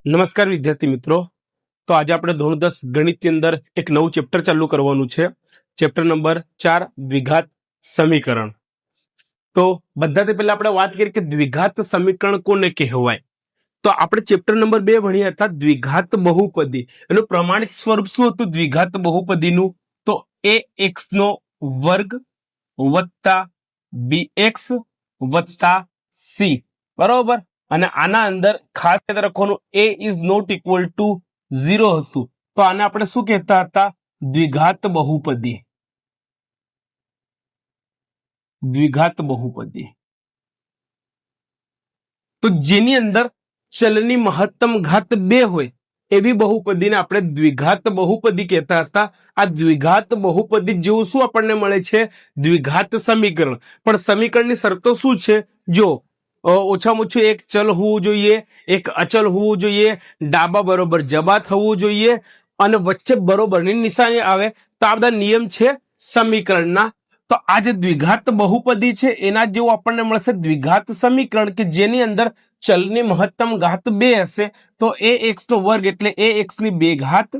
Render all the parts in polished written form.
નમસ્કાર વિદ્યાર્થી મિત્રો, તો આજે આપણે ધોરણ 10 ગણિતની અંદર એક નવું ચેપ્ટર ચાલુ કરવાનું છે. ચેપ્ટર નંબર 4 દ્વિઘાત સમીકરણ. તો બધાથી પહેલા આપણે વાત કરીએ કે દ્વિઘાત સમીકરણ કોને કહેવાય. તો આપણે ચેપ્ટર નંબર 2 ભણ્યા હતા દ્વિઘાત બહુપદી. એનું પ્રમાણિત સ્વરૂપ શું હતું દ્વિઘાત બહુપદીનું? તો ax નો વર્ગ વત્તા bx વત્તા c, બરોબર. અને આના અંદર ખાસ યાદ રાખવાનું a is not equal to 0 હતું. તો આને આપણે શું કહેતા હતા? દ્વિઘાત બહુપદી. દ્વિઘાત બહુપદી તો જેની અંદર ચલની મહત્તમ ઘાત 2 હોય એવી બહુપદીને આપણે દ્વિઘાત બહુપદી કહેતા હતા. આ દ્વિઘાત બહુપદી જેવું શું આપણને મળે છે? દ્વિઘાત સમીકરણ. પણ સમીકરણની શરતો શું છે? જો ઓછામાં ઓછું એક ચલ હોવું જોઈએ, એક અચલ હોવું જોઈએ, ડાબા બરોબર જબા થવું જોઈએ અને વચ્ચે બરોબરની નિશાની આવે. તો આ બધા નિયમ છે સમીકરણના. તો આ જે દ્વિઘાત બહુપદી છે એના જેવું આપણને મળશે દ્વિઘાત સમીકરણ કે જેની અંદર ચલની મહત્તમ ઘાત 2 હશે. તો ax નો વર્ગ એટલે ax ની 2 ઘાત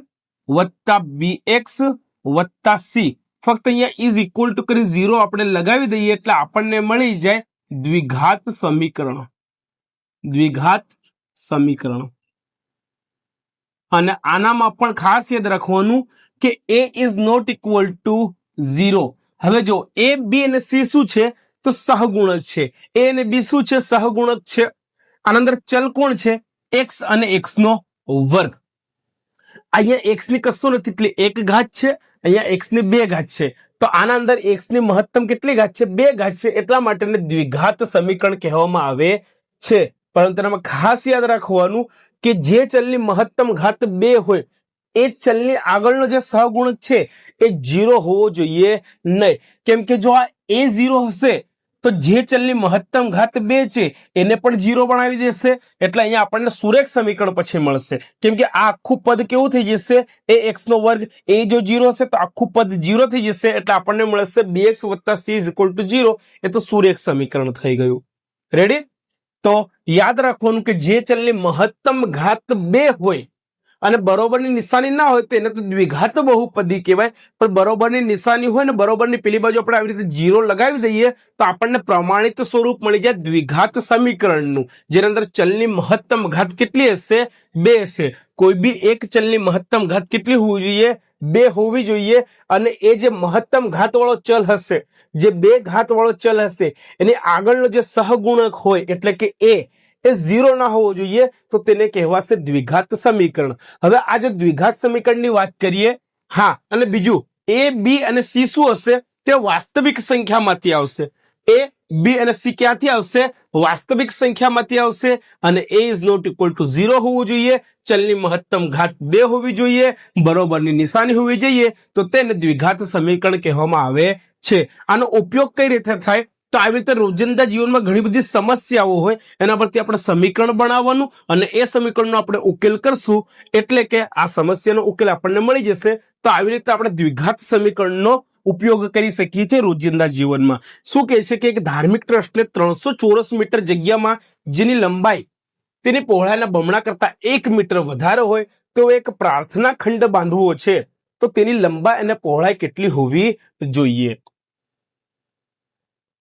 વત્તા bx વત્તા c. ફક્ત અહીંયા ઇઝ ઇક્વલ ટુ કરી 0 આપણે લગાવી દઈએ એટલે આપણને મળી જાય દ્વિઘાત સમીકરણ. દ્વિઘાત સમીકરણ. અને આનામાં પણ ખાસ યાદ રાખવાનું કે a is not equal to 0. હવે જો a b અને c શું છે? તો સહગુણક છે. a અને b શું છે? સહગુણક છે. આના અંદર ચલ કોણ છે? x અને x નો વર્ગ. અહીંયા x ની કશું નથી એટલે 1 ઘાત છે, અહીંયા x ની 2 ઘાત છે. તો આના અંદર x ની મહત્તમ કેટલી ઘાત છે? 2 ઘાત છે. એટલા માટે દ્વિઘાત સમીકરણ કહેવામાં આવે છે. પરંતુ એમાં ખાસ યાદ રાખવાનું કે જે ચલની મહત્તમ ઘાત 2 હોય એ ચલની આગળનો જે સહગુણક છે એ 0 હોવો જોઈએ નહીં. કેમ કે જો આ a 0 હશે તો જે ચલની મહત્તમ ઘાત 2 છે એને પણ 0 બનાવી દેશે. એટલે અહીંયા આપણને સુરેખ સમીકરણ પછી મળશે. કેમ કે આ આખું પદ કેવું થઈ જશે? ax નો વર્ગ. એ જો 0 હશે તો આખું પદ 0 થઈ જશે. એટલે આપણને મળશે bx વત્તા c ઇઝ ઇક્વલ ટુ 0. એ તો સુરેખ સમીકરણ થઈ ગયું. રેડી? તો યાદ રાખવાનું કે જે ચલની મહત્તમ ઘાત 2 હોય અને બરોબરની નિશાની ના હોય તો એને તો દ્વિઘાત બહુપદી કહેવાય. પણ બરોબરની નિશાની હોય ને બરોબરની પેલી બાજુ આપણે આવી રીતે 0 લગાવી દઈએ તો આપણને પ્રમાણિત સ્વરૂપ મળી જાય દ્વિઘાત સમીકરણનું, જેની અંદર ચલની મહત્તમ ઘાત કેટલી હશે? 2 હશે. કોઈ બી એક ચલની મહત્તમ ઘાત કેટલી હોવી જોઈએ? 2 હોવી જોઈએ. અને એ જે મહત્તમ ઘાત વાળો ચલ હશે, જે 2 ઘાત વાળો ચલ હશે, એની આગળનો જે સહગુણક હોય એટલે કે એ 0 ના હોવો જોઈએ. તો તેને કહેવાશે દ્વિઘાત સમીકરણ. હવે આ જો દ્વિઘાત સમીકરણની વાત કરીએ, હા, અને બીજું a b અને c શું હશે? તે વાસ્તવિક સંખ્યામાંથી આવશે. a b અને c ક્યાંથી આવશે? વાસ્તવિક સંખ્યામાંથી આવશે. અને a is not equal to 0 હોવું જોઈએ, ચલની મહત્તમ ઘાત 2 હોવી જોઈએ, બરોબરની નિશાની હોવી જોઈએ. તો તેને દ્વિઘાત સમીકરણ કહેવામાં આવે છે. આનો ઉપયોગ કઈ રીતે થાય? તો આવી રીતે રોજિંદા જીવનમાં ઘણી બધી સમસ્યાઓ હોય એના પરથી આપણે સમીકરણ બનાવવાનું અને એ સમીકરણનો આપણે ઉકેલ કરશું એટલે કે આ સમસ્યાનો ઉકેલ આપણને મળી જશે. તો આવી રીતે આપણે દ્વિઘાત સમીકરણનો ઉપયોગ કરી શકીએ છીએ રોજિંદા જીવનમાં. શું કહે છે કે એક ધાર્મિક ટ્રસ્ટને 300 ચોરસ મીટર જગ્યામાં જેની લંબાઈ તેની પહોળાઈના બમણા કરતા 1 મીટર વધારે હોય તો એક પ્રાર્થના ખંડ બાંધવો છે. તો તેની લંબાઈ અને પહોળાઈ કેટલી હોવી જોઈએ?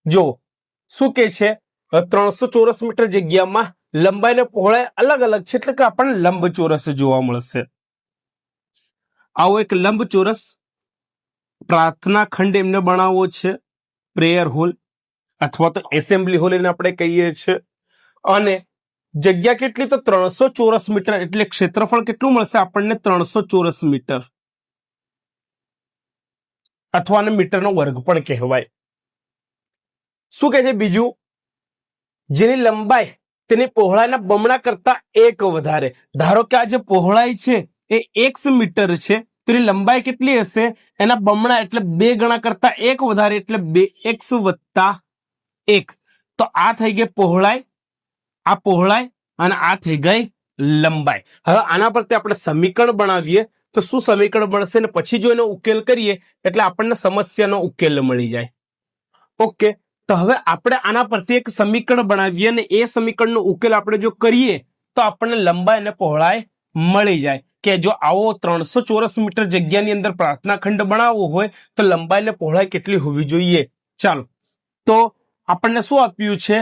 જો શું કે છે 300 ચોરસ મીટર જગ્યામાં લંબાઈ અને પહોળાઈ અલગ અલગ છે એટલે કે આપણને લંબચોરસ જોવા મળશે. આવો એક લંબચોરસ પ્રાર્થના ખંડ એમને બનાવવો છે, પ્રેયર હોલ અથવા તો એસેમ્બલી હોલ એને આપણે કહીએ છીએ. અને જગ્યા કેટલી? તો 300 ચોરસ મીટર એટલે ક્ષેત્રફળ કેટલું મળશે આપણને? 300 ચોરસ મીટર અથવા મીટરનો વર્ગ પણ કહેવાય. શું કહે છે બીજું? જેની લંબાઈ તેની પહોળાઈના બમણા કરતા 1 વધારે. ધારો કે આ જે પહોળાઈ છે એ x મીટર છે, તેની લંબાઈ કેટલી હશે? એના બમણા એટલે 2 ગણા કરતા 1 વધારે એટલે 2x વત્તા 1. તો આ થઈ ગઈ પહોળાઈ, આ પહોળાઈ અને આ થઈ ગઈ લંબાઈ. હવે આના પરથી આપણે સમીકરણ બનાવીએ તો શું સમીકરણ બનશે ને પછી જો એનો ઉકેલ કરીએ એટલે આપણને સમસ્યાનો ઉકેલ મળી જાય. ઓકે, તો હવે આપણે આના પરથી એક સમીકરણ બનાવીએ અને એ સમીકરણનો ઉકેલ આપણે જો કરીએ તો આપણને લંબાઈ અને પહોળાઈ મળી જાય કે જો આવો 300 ચોરસ મીટર જગ્યાની અંદર પ્રાર્થના ખંડ બનાવવો હોય તો લંબાઈ અને પહોળાઈ કેટલી હોવી જોઈએ. ચાલો, તો આપણને શું આપ્યું છે?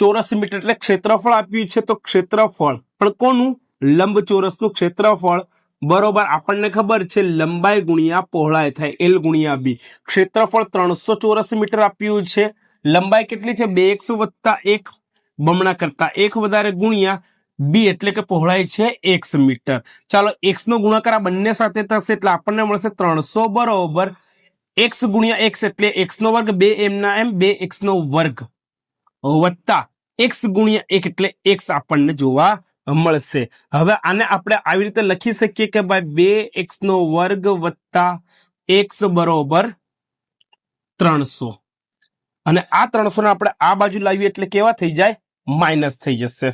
ચોરસ મીટર એટલે ક્ષેત્રફળ આપ્યું છે. તો ક્ષેત્રફળ પણ કોનું? લંબચોરસનું ક્ષેત્રફળ બરોબર આપણને ખબર છે લંબાઈ ગુણ્યા પહોળાઈ થાય L ગુણ્યા B. ક્ષેત્રફળ 300 ચોરસ મીટર આપ્યું છે. લંબાઈ કેટલી છે? 2x વત્તા 1 બમણા કરતા 1 વધારે ગુણ્યા B એટલે કે પહોળાઈ છે x મીટર. ચાલો, x નો ગુણાકાર આ બંને સાથે થશે એટલે આપણને મળશે 300 બરોબર x ગુણ્યા x એટલે x નો વર્ગ 2 m ના m 2x નો વર્ગ વત્તા x ગુણ્યા 1 એટલે x આપણને જોવા મળશે. હવે આને આપણે આવી રીતે લખી શકીએ કે ભાઈ 2x નો વર્ગ વત્તા x બરોબર 300 અને આ 300 ને આપણે આ બાજુ લાવીએ એટલે કેવા થઈ જાય? માઇનસ થઈ જશે.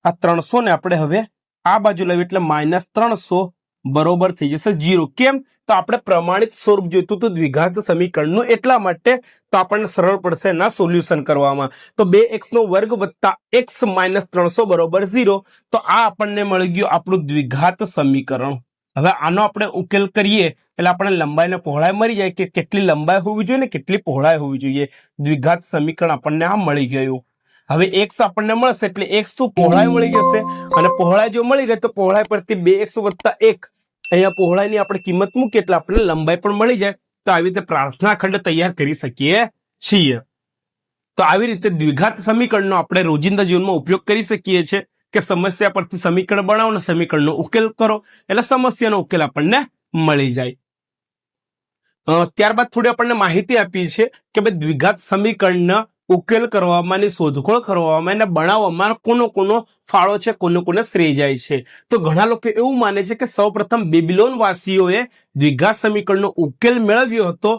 આ 300 ને આપણે હવે આ બાજુ લાવીએ એટલે -300 બરોબર થઈ જશે 0. કેમ? તો આપણે પ્રમાણિત સ્વરૂપ જોઈતું હતું દ્વિઘાત સમીકરણનું, એટલા માટે તો આપણને સરળ પડશે એના સોલ્યુશન કરવામાં. તો 2x નો વર્ગ વત્તા x -300 બરોબર 0. તો આ આપણને મળી ગયું આપણું દ્વિઘાત સમીકરણ. હવે આનો આપણે ઉકેલ કરીએ એટલે આપણને લંબાઈ અને પહોળાઈ મળી જાય કે કેટલી લંબાઈ હોવી જોઈએ ને કેટલી પહોળાઈ હોવી જોઈએ. દ્વિઘાત સમીકરણ આપણને આ મળી ગયું. હવે x આપણને મળશે એટલે x તો પહોળાઈ મળી જશે અને પહોળાઈ જો મળી ગઈ તો પહોળાઈ પરથી 2x વત્તા 1 અહીંયા પહોળાઈની આપણે કિંમત મૂકીએ એટલે આપણને લંબાઈ પણ મળી જાય. તો આવી રીતે પ્રાર્થના ખંડ તૈયાર કરી શકીએ છીએ. તો આવી રીતે દ્વિઘાત સમીકરણનો આપણે રોજિંદા જીવનમાં ઉપયોગ કરી શકીએ છીએ કે સમસ્યા પરથી સમીકરણ બનાવો અને સમીકરણનો ઉકેલ કરો એટલે સમસ્યાનો ઉકેલ આપણને મળી જાય. ત્યારબાદ થોડી આપણને માહિતી આપી છે કે ભાઈ દ્વિઘાત સમીકરણના ઉકેલ કરવામાં, શોધખોળ કરવામાં અને બનાવવામાં કોનો ફાળો છે, કોને શ્રેય જાય છે. તો ઘણા લોકો એવું માને છે કે સૌપ્રથમ બેબીલોન વાસીઓએ દ્વિઘાત સમીકરણનો ઉકેલ મેળવ્યો હતો,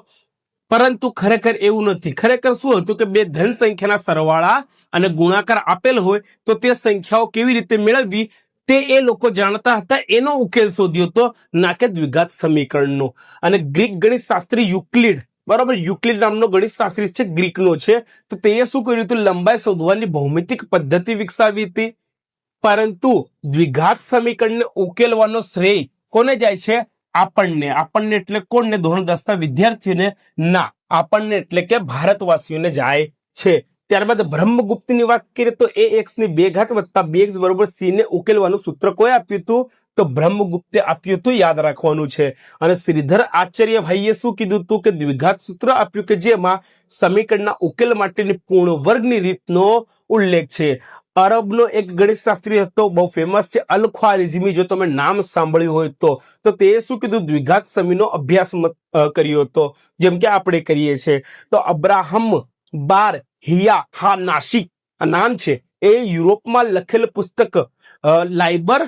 પરંતુ ખરેખર એવું નથી. ખરેખર શું હતું કે બે ધન સંખ્યાના સરવાળા અને ગુણાકાર આપેલ હોય તો તે સંખ્યાઓ કેવી રીતે મેળવવી તે એ લોકો જાણતા હતા, એનો ઉકેલ શોધ્યો હતો, ના કે દ્વિઘાત સમીકરણનો. અને ગ્રીક ગણિત શાસ્ત્રી યુક્લિડ બરાબર, યુક્લિડ નામનો ગણિત શાસ્ત્રી છે, ગ્રીકનો છે. તો તે શું કર્યું હતું? લંબાઈ શોધવાની ભૌમિતિક પદ્ધતિ વિકસાવી હતી. પરંતુ દ્વિઘાત સમીકરણને ઉકેલવાનો શ્રેય કોને જાય છે? આપણને એટલે કોણને? ધોરણ 10 ના વિદ્યાર્થીઓને ના, આપણને એટલે કે ભારતવાસીઓને જાય છે. ત્યારબાદ બ્રહ્મગુપ્તની વાત કરીએ તો ax ની 2 ઘાત વત્તા 2x બરોબર c ને ઉકેલવાનું સૂત્ર કોઈ આપ્યું હતું? તો બ્રહ્મગુપ્તે આપ્યું હતું, યાદ રાખવાનું છે. અને શ્રીધર આચાર્ય ભાઈએ શું કીધું હતું કે દ્વિઘાત સૂત્ર આપ્યું કે જેમાં સમીકરણના ઉકેલ માટેની પૂર્ણ વર્ગની રીતનો ઉલ્લેખ છે. અરબનો એક ગણિત શાસ્ત્રી હતો, બહુ ફેમસ છે, અલ ખ્વારિઝમી, જો તમે નામ સાંભળ્યું હોય તો તે શું કીધું? દ્વિઘાત સમીનો અભ્યાસ કર્યો હતો, જેમ કે આપણે કરીએ છીએ. તો અબ્રાહમ બાર હિયા હા નાસિક આ નામ છે, એ યુરોપમાં લખેલ પુસ્તક લાઇબર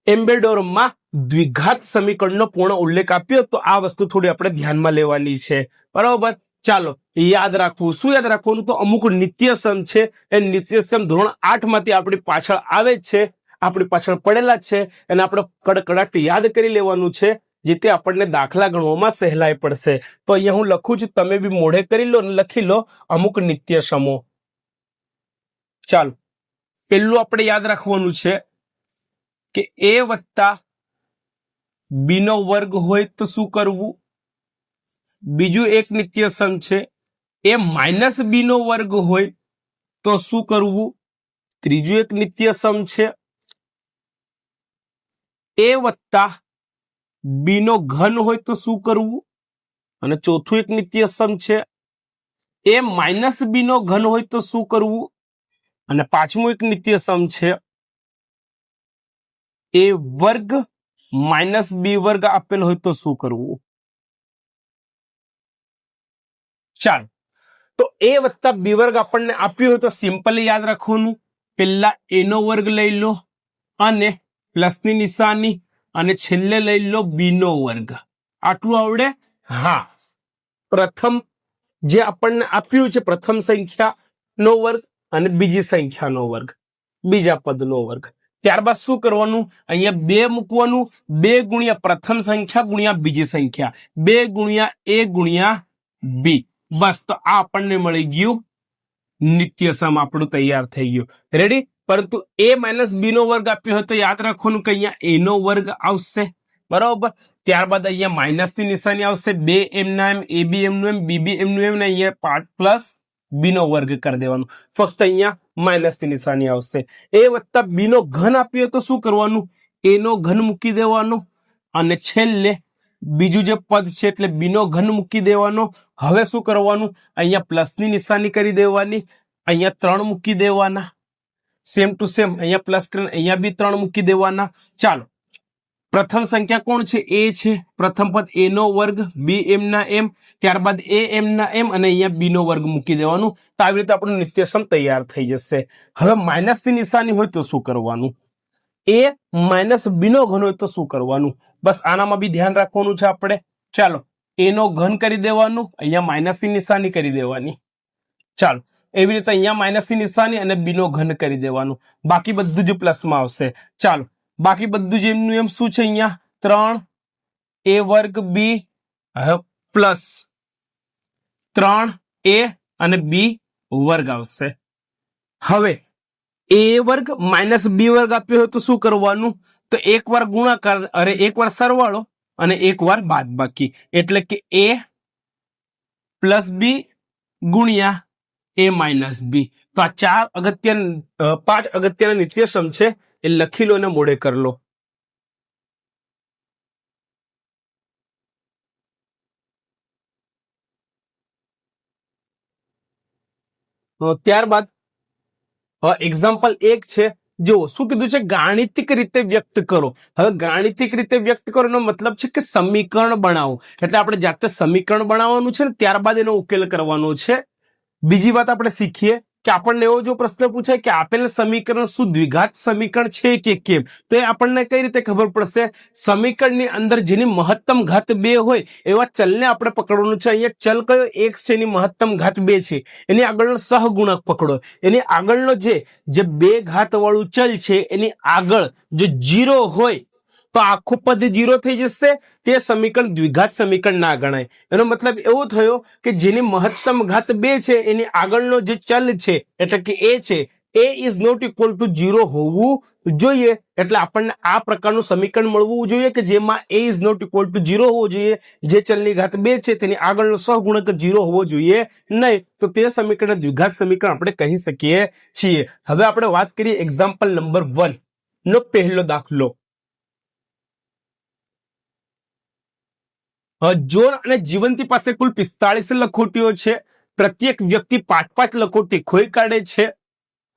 એમ્બેડોરમાં દ્વિઘાત સમીકરણનો પૂર્ણ ઉલ્લેખ આપ્યો. તો આ વસ્તુ થોડી આપણે ધ્યાનમાં લેવાની છે બરોબર. ચાલો, યાદ રાખવું. શું યાદ રાખવાનું? તો અમુક નિત્યસમ છે, એ નિત્યસમ ધોરણ 8 માંથી આપણી પાછળ આવે જ છે, આપણી પાછળ પડેલા છે, એને આપણે કડકડાટ યાદ કરી લેવાનું છે, જેથી આપણને દાખલા ગણવામાં સહેલાઈ પડશે. તો અહીંયા હું લખું છું, તમે બી મોઢે કરી લો અને લખી લો અમુક નિત્યસમો. ચાલો, પેલું આપણે યાદ રાખવાનું છે કે a વત્તા b નો વર્ગ હોય તો શું કરવું? બીજું એક નિત્યસમ છે a માઇનસ b નો વર્ગ હોય તો શું કરવું? ત્રીજું એક નિત્યસમ છે a વત્તા b નો ઘન હોય તો શું કરવું? અને ચોથું એક નિત્યસમ છે a માઇનસ b નો ઘન હોય તો શું કરવું? અને પાંચમું એક નિત્યસમ છે a વર્ગ માઇનસ b વર્ગ આપેલ હોય તો શું કરવું? ચાલો, તો a વત્તા b વર્ગ આપણને આપ્યો હોય તો સિમ્પલી યાદ રાખવાનું, પેલા a નો વર્ગ લઈ લો અને પ્લસની નિશાની અને છેલ્લે લઈ લો b નો વર્ગ. આટલું આવડે? હા. પ્રથમ જે આપણને આપ્યું છે પ્રથમ સંખ્યા નો વર્ગ અને બીજી સંખ્યાનો વર્ગ, બીજા પદનો વર્ગ. ત્યારબાદ શું કરવાનું? અહીંયા 2 મૂકવાનું, 2 ગુણ્યા પ્રથમ સંખ્યા ગુણ્યા બીજી સંખ્યા, 2 ગુણ્યા a ગુણ્યા બી. બસ, તો આ આપણને મળી ગયું નિત્યસમ, આપણું તૈયાર થઈ ગયું. રેડી? પરંતુ a માઇનસ બી નો વર્ગ આપ્યો હોય તો યાદ રાખવાનું કે અહીંયા a નો વર્ગ આવશે. બરોબર. ત્યારબાદ અહીંયા માઇનસ ની નિશાની આવશે. બે એમના એમ, એ બી એમનું એમ, બી બી એમનું એમ, ને અહીંયા પાર્ટ પ્લસ બી નો વર્ગ કરી દેવાનું. ફક્ત અહીંયા માઇનસ ની નિશાની આવશે. એ વત્તા બી નો ઘન આપ્યો તો શું કરવાનું? એ નો ઘન મૂકી દેવાનો, અને છેલ્લે બીજું જે પદ છે એટલે બી નો ઘન મૂકી દેવાનો. હવે શું કરવાનું? અહીંયા પ્લસ ની નિશાની કરી દેવાની, અહીંયા 3 મૂકી દેવાના. સેમ ટુ સેમ અહીંયા પ્લસ કરીને અહીંયા બી 3 મૂકી દેવાના. ચાલો, પ્રથમ સંખ્યા કોણ છે? એ છે. પ્રથમ પદ એ નો વર્ગ, બી એમ ના એમ, ત્યારબાદ એ એમ ના એમ, અને અહીંયા બી નો વર્ગ મૂકી દેવાનું. તો આવી રીતે આપણું નિત્યસમ તૈયાર થઈ જશે. હવે માઇનસ ની નિશાની હોય તો શું કરવાનું? એ માઇનસ બી નો ઘન હોય તો શું કરવાનું? બસ આનામાં બી ધ્યાન રાખવાનું છે આપણે. ચાલો, એ નો ઘન કરી દેવાનું, અહીંયા માઇનસ ની નિશાની કરી દેવાની. ચાલો, એવી રીતે અહીંયા માઇનસ ની નિશાની અને બી નો ઘન કરી દેવાનું. બાકી બધું જ પ્લસમાં આવશે. ચાલો, બાકી બધું જ એમનું એમ શું છે? અહીંયા 3 એ વર્ગ બી પ્લસ 3 એ અને બી વર્ગ આવશે. હવે એ વર્ગ માઇનસ બી વર્ગ આપ્યો હોય તો શું કરવાનું? તો એક વાર ગુણાકાર, અરે એક વાર સરવાળો અને એક વાર બાદબાકી, એટલે કે એ પ્લસ બી ગુણ્યા એ માઇનસ બી. તો આ 5 અગત્યના નિત્યસમ છે, એ લખી લો અને મોઢે કરી લો. ત્યારબાદ એક્ઝામ્પલ 1 છે. જો શું કીધું છે? ગાણિતિક રીતે વ્યક્ત કરો. હવે ગાણિતિક રીતે વ્યક્ત કરો એનો મતલબ છે કે સમીકરણ બનાવો. એટલે આપણે જાતે સમીકરણ બનાવવાનું છે ને ત્યારબાદ એનો ઉકેલ કરવાનો છે. બીજી વાત આપણે શીખીએ કે આપણને એવો જો પ્રશ્ન પૂછાય કે આપેલ સમીકરણ શું દ્વિઘાત સમીકરણ છે કે કેમ, તો એ આપણને કઈ રીતે ખબર પડશે? સમીકરણની અંદર જેની મહત્તમ ઘાત 2 હોય એવા ચલને આપણે પકડવાનું છે. અહીંયા ચલ કયો? x છે, એની મહત્તમ ઘાત 2 છે. એની આગળનો સહગુણક પકડો. એની આગળનો જે 2 ઘાત વાળું ચલ છે એની આગળ જો 0 હોય તો આખું પદ 0 થઈ જશે. તે સમીકરણ દ્વિઘાત સમીકરણ ના ગણાય. એનો મતલબ એવો થયો કે જેની મહત્તમ ઘાત 2 છે એની આગળનો જે ચલ છે એટલે કે એ છે, એ ઇઝ નોટ ઇક્વલ ટુ 0 હોવું જોઈએ. એટલે આપણને આ પ્રકારનું સમીકરણ મળવું જોઈએ કે જેમાં એ ઇઝ નોટ ઇક્વલ ટુ 0 હોવો જોઈએ. જે ચલની ઘાત 2 છે તેની આગળનો સહગુણક 0 હોવો જોઈએ નહીં. તો તે સમીકરણ દ્વિઘાત સમીકરણ આપણે કહી શકીએ છીએ. હવે આપણે વાત કરીએ એક્ઝામ્પલ નંબર 1 નો પહેલો દાખલો. જોન અને જીવંતી પાસે કુલ 45 લખોટીઓ છે. પ્રત્યેક વ્યક્તિ 5-5 લખોટી ખોઈ કાઢે છે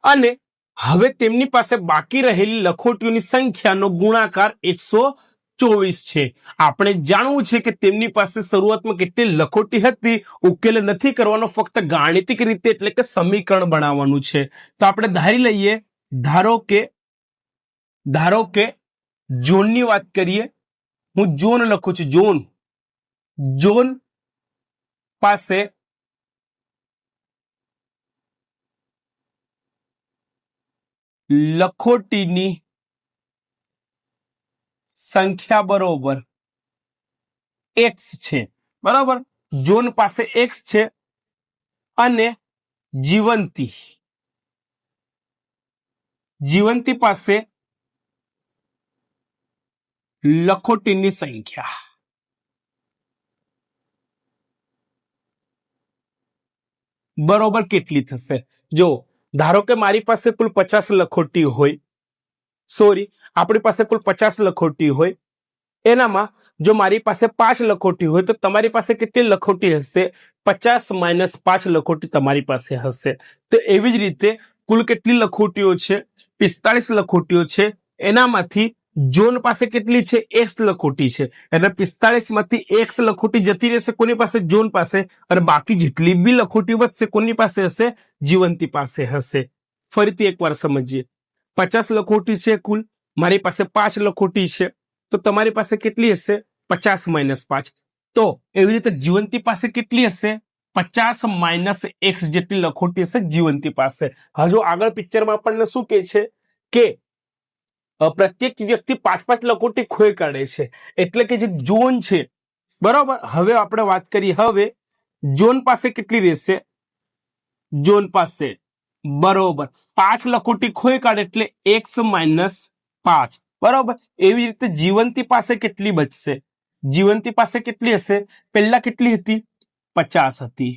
અને હવે તેમની પાસે બાકી રહેલી લખોટીઓની સંખ્યાનો ગુણાકાર 124 છે. આપણે જાણવું છે કે તેમની પાસે શરૂઆતમાં કેટલી લખોટી હતી. ઉકેલ નથી કરવાનો, ફક્ત ગાણિતિક રીતે એટલે કે સમીકરણ બનાવવાનું છે. તો આપણે ધારી લઈએ, ધારો કે જોનની વાત કરીએ. હું જોન લખું છું. જોન પાસે લખોટીની સંખ્યા બરોબર x છે. બરાબર, જોન પાસે x છે અને જીવંતી પાસે લખોટીની સંખ્યા બરોબર કેટલી થશે? જો ધારો કે મારી પાસે કુલ 50 લખોટી હોય, આપણી પાસે કુલ 50 લખોટી હોય. એનામાં જો મારી પાસે 5 લખોટી હોય તો તમારી પાસે કેટલી લખોટી હશે? 50 માઇનસ 5 લખોટી તમારી પાસે હશે. તો એવી જ રીતે કુલ કેટલી લખોટીઓ છે? 45 લખોટીઓ છે. એનામાંથી જોન પાસે કેટલી છે? x લખોટી છે. એટલે 45 માંથી x લખોટી જતી રહેશે કોની પાસે? જોન પાસે. અને બાકી જેટલી બી લખોટી વધશે કોની પાસે હશે? જીવંતી પાસે હશે. ફરીથી એકવાર સમજીએ. 50 લખોટી છે કુલ, મારી પાસે 5 લખોટી છે, તો તમારી પાસે કેટલી હશે? 50 માઇનસ 5. તો એવી રીતે જીવંતી પાસે કેટલી હશે? 50 માઇનસ x જેટલી લખોટી હશે જીવંતી પાસે. હજુ આગળ પિક્ચરમાં આપણને શું કહે છે કે પ્રત્યેક વ્યક્તિ 5-5 લખોટી ખોઈ કાઢે છે. એટલે કે જે જોન છે, બરાબર. હવે આપણે વાત કરીએ, હવે જોન પાસે કેટલી રહેશે? જોન પાસે બરોબર 5 લખોટી ખોઈ કાઢે એટલે x માઇનસ 5 બરોબર. એવી રીતે જીવંતી પાસે કેટલી બચશે? જીવંતી પાસે કેટલી હશે? પહેલા કેટલી હતી? 50 હતી.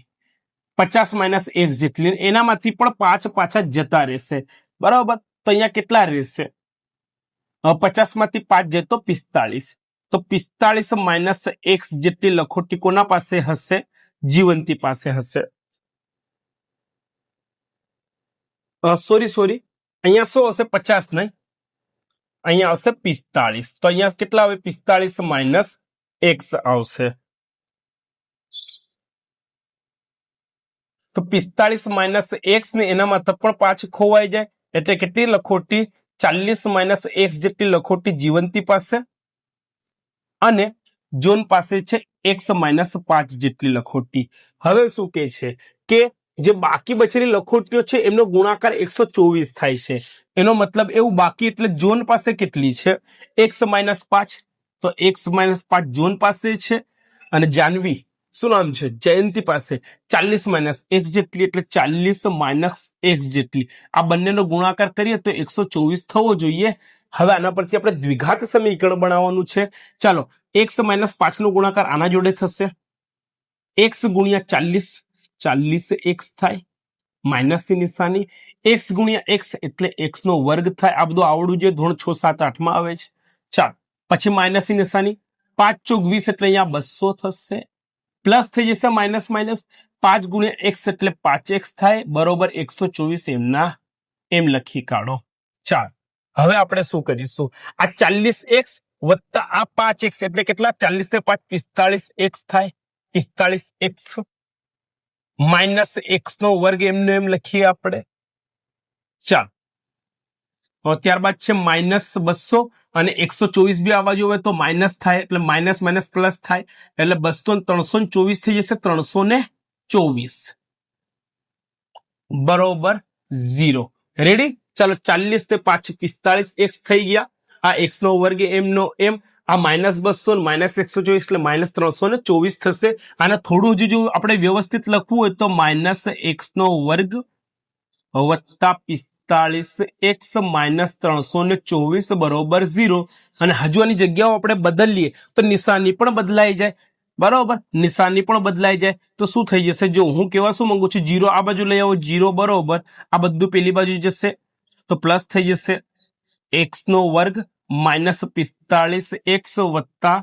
50 માઇનસ x જેટલી, એનામાંથી પણ 5 પાછા જતા રહેશે બરોબર. તો અહીંયા કેટલા રહેશે? 50 માંથી 5 જાય તો 45. તો 45 માઇનસ x જેટલી લખોટી કોના પાસે હશે? જીવંતી પાસે હશે. સોરી અહીંયા શું હશે? 50 નહીં, અહીંયા આવશે 45. તો અહીંયા કેટલા આવે? 45 માઇનસ x આવશે. તો 45 માઇનસ x ને એનામાં પણ 5 ખોવાઈ જાય એટલે કેટલી લખોટી? 40 માઇનસ x જેટલી લખોટી જીવંતી પાસે, અને જોન પાસે છે x માઇનસ 5 જેટલી લખોટી. હવે શું કહે છે કે જે બાકી બચેલી લખોટીઓ છે એમનો ગુણાકાર 124 થાય છે. એનો મતલબ એવું, બાકી એટલે જોન પાસે કેટલી છે? x minus 5. તો x માઇનસ 5 જોન પાસે છે, અને જાનવી શું નામ છે? જયંતી પાસે 40 માઇનસ x જેટલી, એટલે 40 માઇનસ x જેટલી. આ બંનેનો ગુણાકાર કરીએ તો 124 થવો જોઈએ. હવે આના પરથી આપણે દ્વિઘાત સમીકરણ બનાવવાનું છે. ચાલો, x માઇનસ 5 નો ગુણાકાર આના જોડે થશે. x ગુણ્યા 40, 40 x થાય, માઇનસ ની નિશાની. x ગુણ્યા x એટલે x નો વર્ગ થાય. આ બધું આવડું જોઈએ, ધોરણ 6, 7, 8 માં આવે છે. ચાલો, પછી માઇનસ ની નિશાની. 5 ચોક 20 એટલે અહીંયા 200 થશે. પ્લસ થઈ જશે માઇનસ માઇનસ. 5 ગુણ્યા x એટલે 5x થાય બરોબર 124. એમના એમ લખી કાઢો. ચાલો, હવે આપણે શું કરીશું? આ 40x વત્તા આ 5x એટલે કેટલા? 40 ને 5 45x થાય. 45x માઇનસ x નો વર્ગ એમને એમ લખીએ આપણે. ચાલો, ત્યારબાદ છે માઇનસ 200 અને 124 બી આવવા જોઈએ તો માઇનસ થાય, એટલે માઇનસ માઇનસ પ્લસ થાય, એટલે 200 324 થઈ જશે. 324 બરોબર 0. રેડી? ચાલો, 40 ને 5 45x થઈ ગયા. આ x નો વર્ગ એમનો એમ. આ માઇનસ 200 માઇનસ 124 એટલે માઇનસ 324 થશે. આને થોડું હજુ જો આપણે વ્યવસ્થિત લખવું હોય તો માઇનસ x નો વર્ગ વત્તા 45x માઇનસ 324 બરોબર 0. અને હજુ આની જગ્યાઓ આપણે બદલીએ તો નિશાની પણ બદલાઈ જાય બરોબર. નિશાની પણ બદલાઈ જાય તો શું થઈ જશે? જો હું કેવા શું માંગુ છું, 0 આ બાજુ લઈ આવો, 0 બરોબર. આ બધું પેલી બાજુ જશે તો પ્લસ થઈ જશે. x નો વર્ગ માઇનસ 45x વત્તા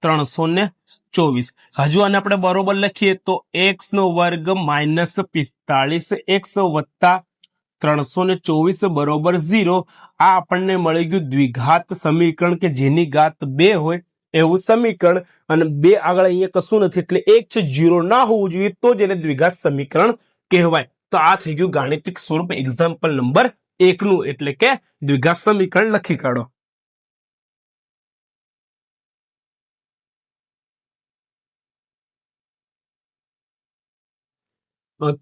324. હજુ આને આપણે બરોબર લખીએ તો x નો વર્ગ માઇનસ 45x વત્તા 324 બરોબર 0. આ આપણને મળી ગયું દ્વિઘાત સમીકરણ, કે જેની ઘાત 2 હોય એવું સમીકરણ. અને 2 આગળ અહીંયા કશું નથી એટલે 1 છે, 0 ના હોવું જોઈએ તો જ એને દ્વિઘાત સમીકરણ કહેવાય. તો આ થઈ ગયું ગાણિતિક સ્વરૂપ એક્ઝામ્પલ નંબર 1 નું, એટલે કે દ્વિઘાત સમીકરણ લખી કાઢો.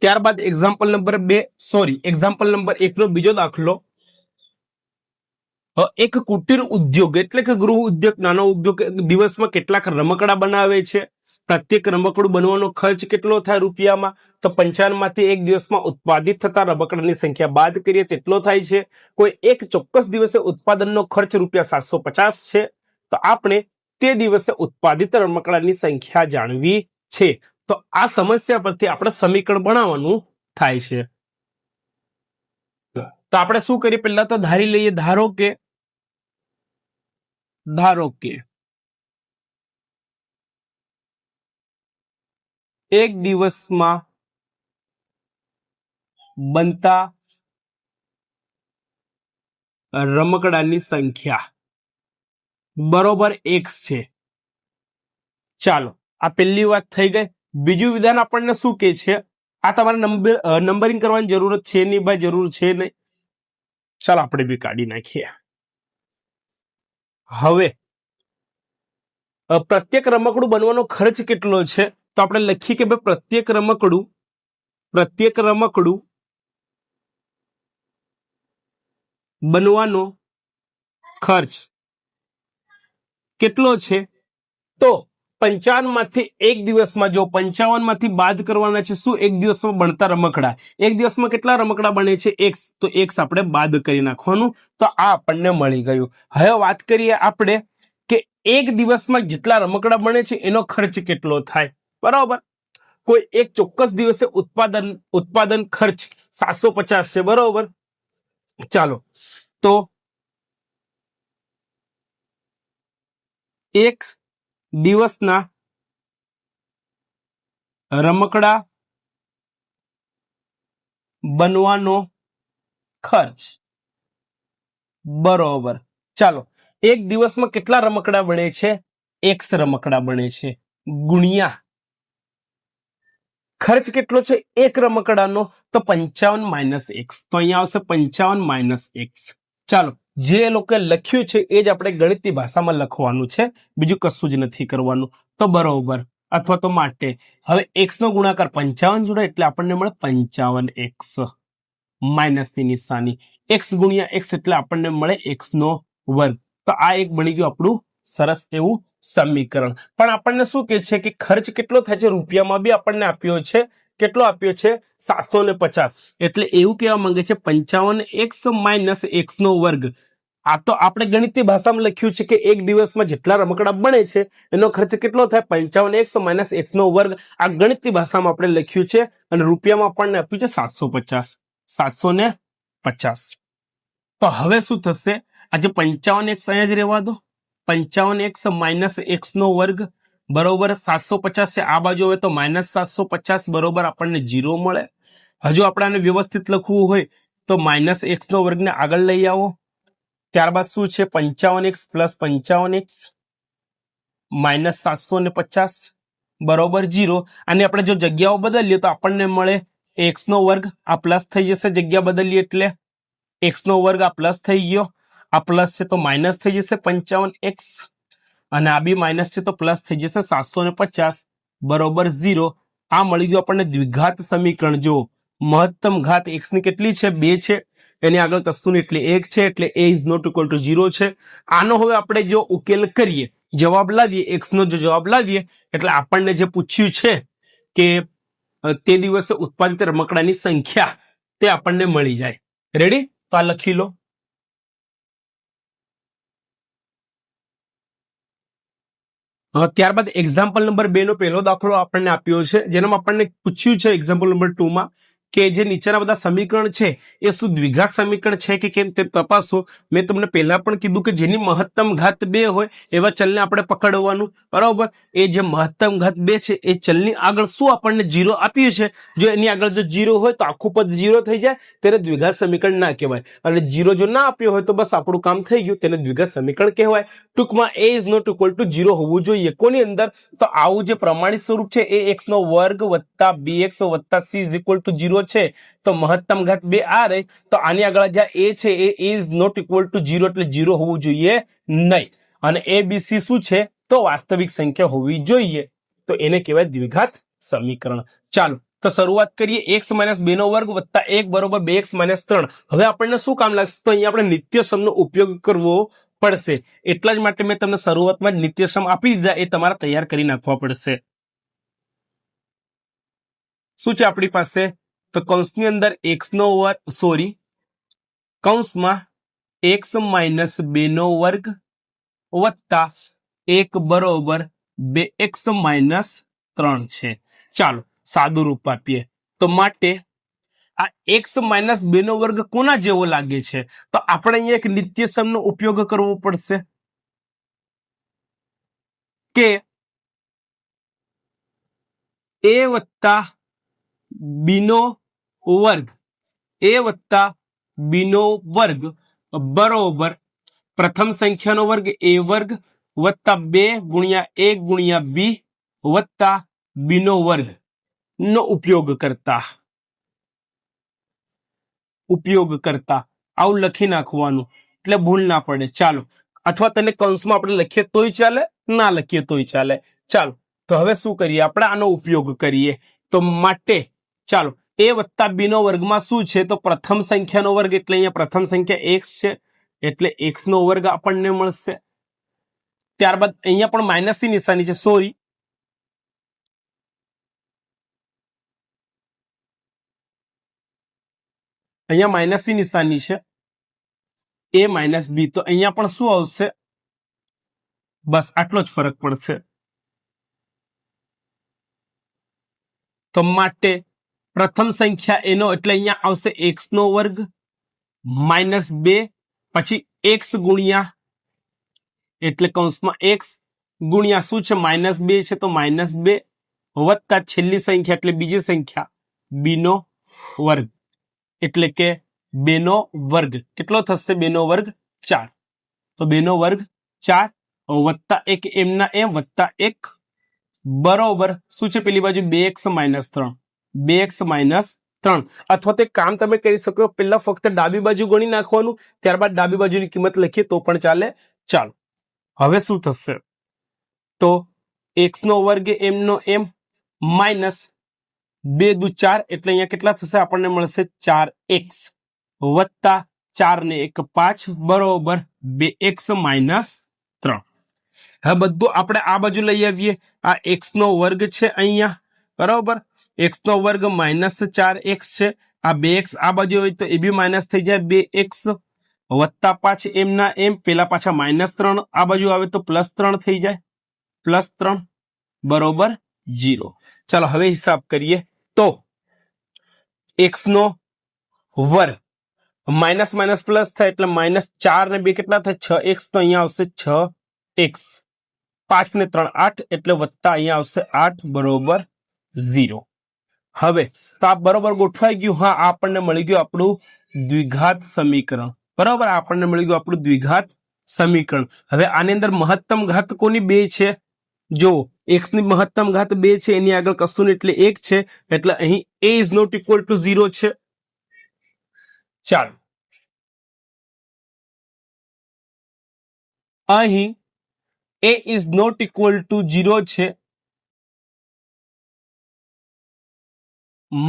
ત્યારબાદ એક્ઝામ્પલ નંબર 1 નો બીજો દાખલો. એક કુટીર ઉદ્યોગ એટલે કે ગૃહ ઉદ્યોગ, નાનો ઉદ્યોગ દિવસમાં કેટલાક રમકડા બનાવે છે. પ્રત્યેક રમકડું બનવાનો ખર્ચ કેટલો થાય રૂપિયામાં? તો 55 માંથી એક દિવસમાં ઉત્પાદિત થતા રમકડાની સંખ્યા બાદ કરીએ તેટલો થાય છે. કોઈ એક ચોક્કસ દિવસે ઉત્પાદનનો ખર્ચ રૂપિયા 750 છે. તો આપણે તે દિવસે ઉત્પાદિત રમકડાની સંખ્યા જાણવી છે. તો આ સમસ્યા પરથી આપણે સમીકરણ બનાવવાનું થાય છે. તો આપણે શું કરીએ? પહેલા તો ધારી લઈએ. ધારો કે એક દિવસમાં બનતા રમકડાની સંખ્યા બરોબર x છે. ચાલો, આ પહેલી વાત થઈ ગઈ. બીજું વિધાન આપણને શું કહે છે? આ તમારે નંબરિંગ કરવાની જરૂરત છે નહીં ભાઈ, જરૂર છે નહીં. ચાલો, આપણે બી કાઢી નાખીએ. હવે પ્રત્યેક રમકડું બનવાનો ખર્ચ કેટલો છે? તો આપણે લખીએ કે ભાઈ પ્રત્યેક રમકડું બનવાનો ખર્ચ કેટલો છે? તો 55 માંથી એક દિવસમાં જો 55 માંથી બાદ કરવાના છે શું એક દિવસમાં બનતા રમકડા એક દિવસમાં કેટલા રમકડા બને છે x તો x આપણે બાદ કરી નાખવાનું તો આ આપણને મળી ગયું હવે વાત કરીએ આપણે કે એક દિવસમાં જેટલા રમકડા બને છે એનો ખર્ચ કેટલો થાય બરાબર કોઈ એક ચોક્કસ દિવસે ઉત્પાદન ખર્ચ 750 છે બરાબર ચાલો તો એક દિવસના રમકડા બનવાનો ખર્ચ બરોબર ચાલો એક દિવસમાં કેટલા રમકડા બને છે x રમકડા બને છે ગુણ્યા ખર્ચ કેટલો છે એક રમકડાનો તો 55 માઇનસ x તો અહીંયા આવશે 55 માઇનસ x ચાલો જે લોકોએ લખ્યું છે એ જ આપણે ગણિતની ભાષામાં લખવાનું છે બીજું કશું જ નથી કરવાનું તો બરોબર અથવા તો માટે હવે x નો ગુણાકાર 55 જોડે એટલે આપણને મળે 55x માઇનસની નિશાની x ગુણ્યા x એટલે આપણને મળે x નો વર્ગ તો આ એક બની ગયું આપણું સરસ એવું સમીકરણ પણ આપણને શું કહે છે કે ખર્ચ કેટલો થાય છે રૂપિયામાં બી આપણને આપ્યો છે કેટલો આપ્યો છે 750 એટલે એવું કહેવા માંગે છે 55x માઇનસ x નો વર્ગ આ તો આપણે ગણિતની ભાષામાં લખ્યું છે કે એક દિવસમાં જેટલા રમકડા બને છે એનો ખર્ચ કેટલો થાય 55x માઇનસ x નો વર્ગ આ ગણિતની ભાષામાં આપણે લખ્યું છે અને રૂપિયામાં આપણને આપ્યું છે 750 તો હવે શું થશે આજે 55x અહીંયા જ રહેવા દો 55x માઇનસ x નો વર્ગ બરોબર 750 છે આ બાજુ હવે તો માઇનસ 750 બરોબર આપણને 0 મળે હજુ આપણે આને વ્યવસ્થિત લખવું હોય તો માઇનસ x નો વર્ગને આગળ લઈ આવો ત્યારબાદ શું છે 55x પ્લસ 55x માઇનસ 750 બરોબર 0 અને આપણે જો જગ્યાઓ બદલીએ તો આપણને મળે x નો વર્ગ આ પ્લસ થઈ જશે જગ્યા બદલીએ એટલે x નો વર્ગ આ પ્લસ થઈ ગયો આ પ્લસ છે તો માઇનસ થઈ જશે 55x અને આ બી માઇનસ છે તો પ્લસ થઈ જશે 750 બરોબર 0 આ મળી ગયું આપણને દ્વિઘાત સમીકરણ જો મહત્તમ ઘાત x ની કેટલી છે 2 છે એની આગળ કશું એટલે 1 છે એટલે a is not equal to 0 છે આનો હવે આપણે જો ઉકેલ કરીએ જવાબ લાવીએ x નો જો જવાબ લાવીએ એટલે આપણને જે પૂછ્યું છે કે તે દિવસે ઉત્પાદિત રમકડાની સંખ્યા તે આપણને મળી જાય રેડી તો આ લખી લો ત્યારબાદ એક્ઝામ્પલ નંબર 2 નો પહેલો દાખલો આપણને આપ્યો છે જેનામાં આપણને પૂછ્યું છે એક્ઝામ્પલ નંબર 2 માં કે જે નીચેના બધા સમીકરણ છે એ શું દ્વિઘાત સમીકરણ છે કે કેમ તે તપાસો મેં તમને પહેલા પણ કીધું કે જેની મહત્તમ ઘાત 2 હોય એવા ચલને આપણે પકડવાનું બરાબર એ જે મહત્તમ ઘાત 2 છે એ ચલની આગળ શું આપણને 0 આપ્યું છે જો એની આગળ જો 0 હોય તો આખું પદ 0 થઈ જાય તેને દ્વિઘાત સમીકરણ ના કહેવાય અને 0 જો ના આપ્યો હોય તો બસ આપણું કામ થઈ ગયું તેને દ્વિઘાત સમીકરણ કહેવાય ટૂંકમાં a is not equal to 0 હોવું જોઈએ કોની અંદર તો આવું જે પ્રમાણિત સ્વરૂપ છે એ x નો વર્ગ વત્તા bx વત્તા c ઇઝ ઇક્વલ ટુ 0 છે તો મહત્તમ ઘાત 2 આ રહી તો આની આગળ જ્યાં a છે એ ઇઝ નોટ ઇક્વલ ટુ 0 એટલે 0 હોવું જોઈએ નહીં અને a b c શું છે તો વાસ્તવિક સંખ્યા હોવી જોઈએ તો એને કહેવાય દ્વિઘાત સમીકરણ ચાલો તો શરૂઆત કરીએ x - 2 નો વર્ગ વત્તા 1 બરોબર 2x - 3 હવે આપણને શું કામ લાગશે તો અહીંયા આપણે નિત્યસમનો ઉપયોગ કરવો પડશે એટલા જ માટે મેં તમને શરૂઆતમાં જ નિત્યસમ આપી દીધા એ તમારે તૈયાર કરી નાખવા પડશે શું છે આપણી પાસે તો કૌંસની અંદર x નો વર્ગ કૌંસમાં x - 2 નો વર્ગ વત્તા 1 બરોબર 2x - 3 છે ચાલો સાદું રૂપ આપીએ તો માટે આ x - 2 નો વર્ગ કોના જેવો લાગે છે તો આપણે અહીંયા એક નિત્યસમનો ઉપયોગ કરવો પડશે કે a વત્તા b નો વર્ગ a વત્તા b નો વર્ગ બરોબર પ્રથમ સંખ્યાનો વર્ગ a વર્ગ વત્તા 2 ગુણ્યા 1 ગુણ્યા b વત્તા b નો વર્ગ નો ઉપયોગ કરતા આવું લખી નાખવાનું એટલે ભૂલ ના પડે ચાલો અથવા તેને કૌંસમાં આપણે લખીએ તોય ચાલે ના લખીએ તોય ચાલે ચાલો તો હવે શું કરીએ આપણે આનો ઉપયોગ કરીએ તો માટે ચાલો a વત્તા b નો વર્ગમાં શું છે તો પ્રથમ સંખ્યાનો વર્ગ એટલે અહીંયા પ્રથમ સંખ્યા x છે એટલે x નો વર્ગ આપણને મળશે ત્યારબાદ અહીંયા પણ માઇનસની નિશાની છે સોરી અહીંયા માઇનસની નિશાની છે, a માઇનસ b, તો અહીંયા પણ શું આવશે? બસ આટલો જ ફરક પડશે. તો માટે પ્રથમ સંખ્યા એનો એટલે અહીંયા આવશે x નો વર્ગ માઇનસ 2 પછી x ગુણ્યા એટલે કૌંસમાં x ગુણ્યા શું છે માઇનસ 2 છે તો માઇનસ 2 વત્તા છેલ્લી સંખ્યા એટલે બીજી સંખ્યા b નો વર્ગ એટલે કે 2 નો વર્ગ કેટલો થશે? 2 નો વર્ગ 4. તો 2 નો વર્ગ 4 વત્તા 1 એમના એમ વત્તા 1 બરોબર શું છે પેલી બાજુ 2x માઇનસ 3, 2x માઇનસ 3. અથવા તો કામ તમે કરી શકો, પહેલા ફક્ત ડાબી બાજુ ગણી નાખવાનું, ત્યારબાદ ડાબી બાજુની કિંમત લખીએ તો પણ ચાલે. ચાલો હવે શું થશે? તો x નો વર્ગ એમનો એમ માઇનસ 2 દુ 4 એટલે અહીંયા કેટલા થશે? આપણને મળશે 4x વત્તા 4 ને 1 5 બરોબર 2x માઇનસ 3. હવે બધું આપણે આ બાજુ લઈ આવીએ. આ x નો વર્ગ છે અહીંયા બરોબર, x નો વર્ગ માઇનસ 4x છે, આ 2x આ બાજુ હોય તો એ બી માઇનસ થઈ જાય 2x વત્તા 5 એમના એમ, પેલા પાછા માઇનસ 3 આ બાજુ આવે તો પ્લસ 3 થઈ જાય, પ્લસ 3 બરોબર 0. ચાલો હવે હિસાબ કરીએ. તો x નો વર્ગ માઇનસ માઇનસ પ્લસ થાય એટલે માઇનસ 4 ને 2 કેટલા થાય? 6x, તો અહીંયા આવશે 6x, 5 ને 3 8 એટલે વત્તા અહીંયા આવશે 8 બરોબર 0. હવે તો આ બરોબર ગોઠવાઈ ગયું. હા, આપણને મળી ગયું આપણું દ્વિઘાત સમીકરણ બરોબર, આપણને મળી ગયું આપણું દ્વિઘાત સમીકરણ. હવે આની અંદર મહત્તમ ઘાત કોની? 2 છે. જો x ની મહત્તમ ઘાત 2 છે, એની આગળ કશું એટલે 1 છે, એટલે અહીં a is not equal to 0 છે. ચાલો અહીં a is not equal to 0 છે,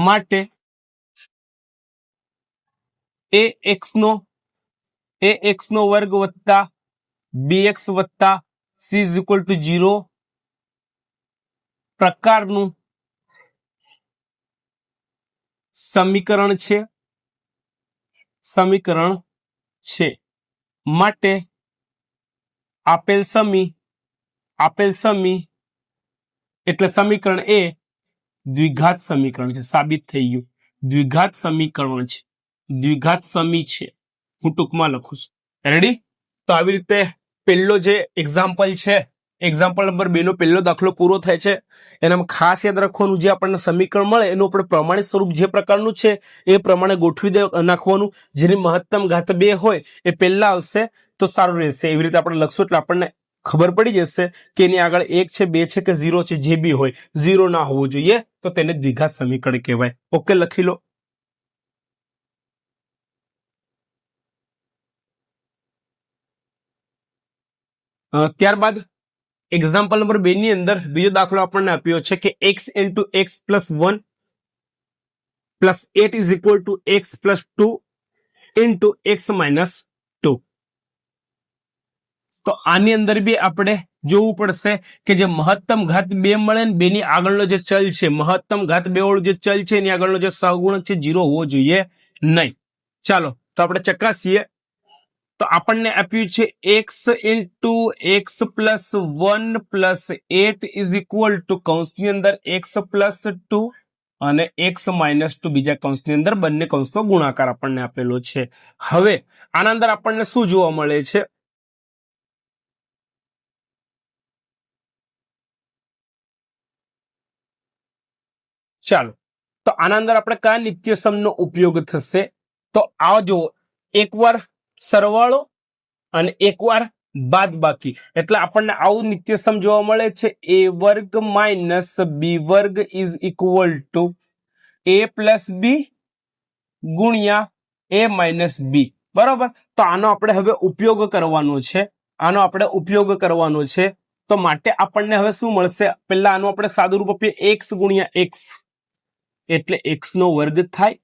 માટે ax નો વર્ગ વત્તા bx વત્તા c ઇઝ ઇક્વલ ટુ 0 પ્રકારનું સમીકરણ છે. માટે આપેલ સમી એટલે સમીકરણ એ દ્વિઘાત સમીકરણ છે. સાબિત થઈ ગયું, દ્વિઘાત સમીકરણ છે, દ્વિઘાત સમી છે. હું ટૂંકમાં લખું છું. રેડી? તો આવી રીતે પહેલો જે એક્ઝામ્પલ છે, એક્ઝામ્પલ નંબર 2 નો પહેલો દાખલો પૂરો થાય છે. એનામાં ખાસ યાદ રાખવાનું, જે આપણને સમીકરણ મળે એનું આપણે પ્રમાણિત સ્વરૂપ જે પ્રકારનું છે એ પ્રમાણે ગોઠવી નાખવાનું. જેની મહત્તમ ઘાત 2 હોય એ પહેલા આવશે તો સારું રહેશે. એવી રીતે આપણે લખશું એટલે આપણને ખબર પડી જશે કે એની આગળ 1 છે, 2 છે કે 0 છે. જે બી હોય 0 ના હોવું જોઈએ, તો તેને દ્વિઘાત સમીકરણ કહેવાય. ઓકે, લખી લો. ત્યારબાદ એક્ઝામ્પલ નંબર 2 ની અંદર બીજો દાખલો આપણને આપ્યો છે કે x into x plus 1 plus 8 is equal two x plus 2 into x minus 2. તો આની અંદર બી આપણે જોવું પડશે કે જે મહત્તમ ઘાત 2 મળે ને 2 ની આગળનો જે ચલ છે, મહત્તમ ઘાત 2 વાળું જે ચલ છે એની આગળનો જે સહગુણક છે 0 હોવો જોઈએ નહીં. ચાલો તો આપણે ચકાસીએ. તો આપણને આપ્યું છે x into x plus 1 plus 8 is equal two કૌંસની અંદર x પ્લસ 2 અને x માઇનસ 2 બીજા કૌંસની અંદર, બંને કૌંસનો ગુણાકાર આપણને આપેલો છે. હવે આના અંદર આપણને શું જોવા મળે છે? ચાલો તો આના અંદર આપણે કયા નિત્યસમનો ઉપયોગ થશે? તો આ જો એકવાર સરવાળો અને એકવાર બાદબાકી, એટલે આપણને આવું નિત્યસમ જોવા મળે છે. a વર્ગ માઇનસ b વર્ગ is equal two a plus b ગુણ્યા a માઇનસ b બરોબર. તો આનો આપણે હવે ઉપયોગ કરવાનો છે. તો માટે આપણને હવે શું મળશે? પહેલા આનું આપણે સાદું રૂપ આપીએ, x ગુણ્યા x એટલે x નો વર્ગ થાય,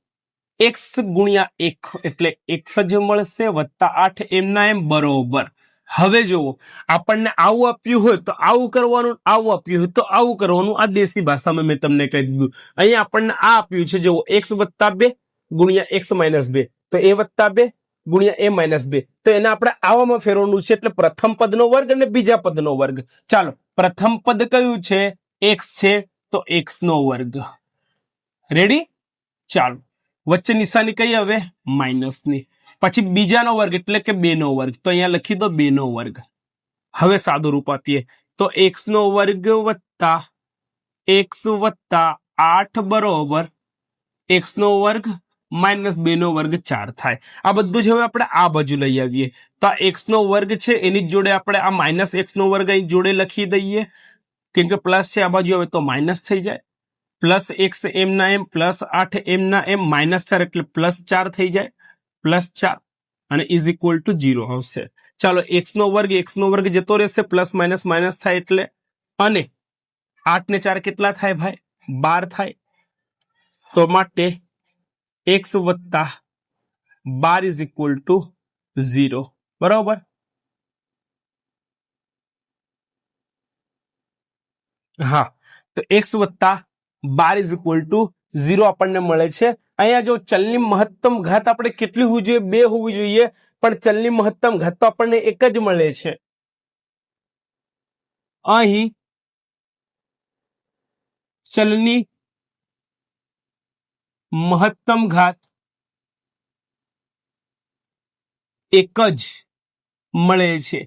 x ગુણ્યા 1 એટલે x જ મળશે વત્તા 8 એમના એમ બરોબર. હવે જુઓ, આપણને આવું આપ્યું હોય તો આવું કરવાનું, આવું આપ્યું હોય તો આવું કરવાનું. આ દેશી ભાષામાં મેં તમને કહી દીધું. અહીંયા આપણને આ આપ્યું છે, જુઓ x વત્તા 2 ગુણ્યા x માઇનસ 2, તો a વત્તા 2 ગુણ્યા a માઇનસ 2, તો એને આપણે આવામાં ફેરવવાનું છે, એટલે પ્રથમ પદનો વર્ગ અને બીજા પદનો વર્ગ. ચાલો, પ્રથમ પદ કયું છે? x છે, તો x નો વર્ગ. રેડી? ચાલો, વચ્ચે નિશાની કઈ હવે? માઇનસની. પછી બીજાનો વર્ગ એટલે કે 2 નો વર્ગ, તો અહીંયા લખી દો 2 નો વર્ગ. હવે સાદું રૂપ આપીએ તો x નો વર્ગ વત્તા x વત્તા 8 બરોબર x નો વર્ગ માઇનસ 2 નો વર્ગ 4 થાય. આ બધું જ હવે આપણે આ બાજુ લઈ આવીએ તો આ x નો વર્ગ છે એની જોડે આપણે આ માઇનસ x નો વર્ગ અહીં જોડે લખી દઈએ, કેમ કે પ્લસ છે આ બાજુ, હવે તો માઇનસ થઈ જાય. પ્લસ x એમ ના એમ પ્લસ 8 એમ ના એમ માઇનસ 4 એટલે પ્લસ 4 થઈ જાય, પ્લસ 4 અને ઇઝ ઇક્વલ ટુ 0 આવશે. ચાલો, x નો વર્ગ જતો રહેશે, પ્લસ માઇનસ માઇનસ થાય એટલે, અને 8 ને 4 કેટલા થાય ભાઈ? 12 થાય. તો માટે x વત્તા 12 ઇઝ ઇક્વલ ટુ 0. બરાબર? હા, તો x વત્તા 12 ઇઝ ઇક્વલ ટુ 0 આપણને મળે છે. અહીંયા જો ચલની મહત્તમ ઘાત આપણે કેટલી હોવી જોઈએ? 2 હોવી જોઈએ, પણ ચલની મહત્તમ ઘાત તો આપણને એક જ મળે છે. અહીં ચલની મહત્તમ ઘાત એક જ મળે છે.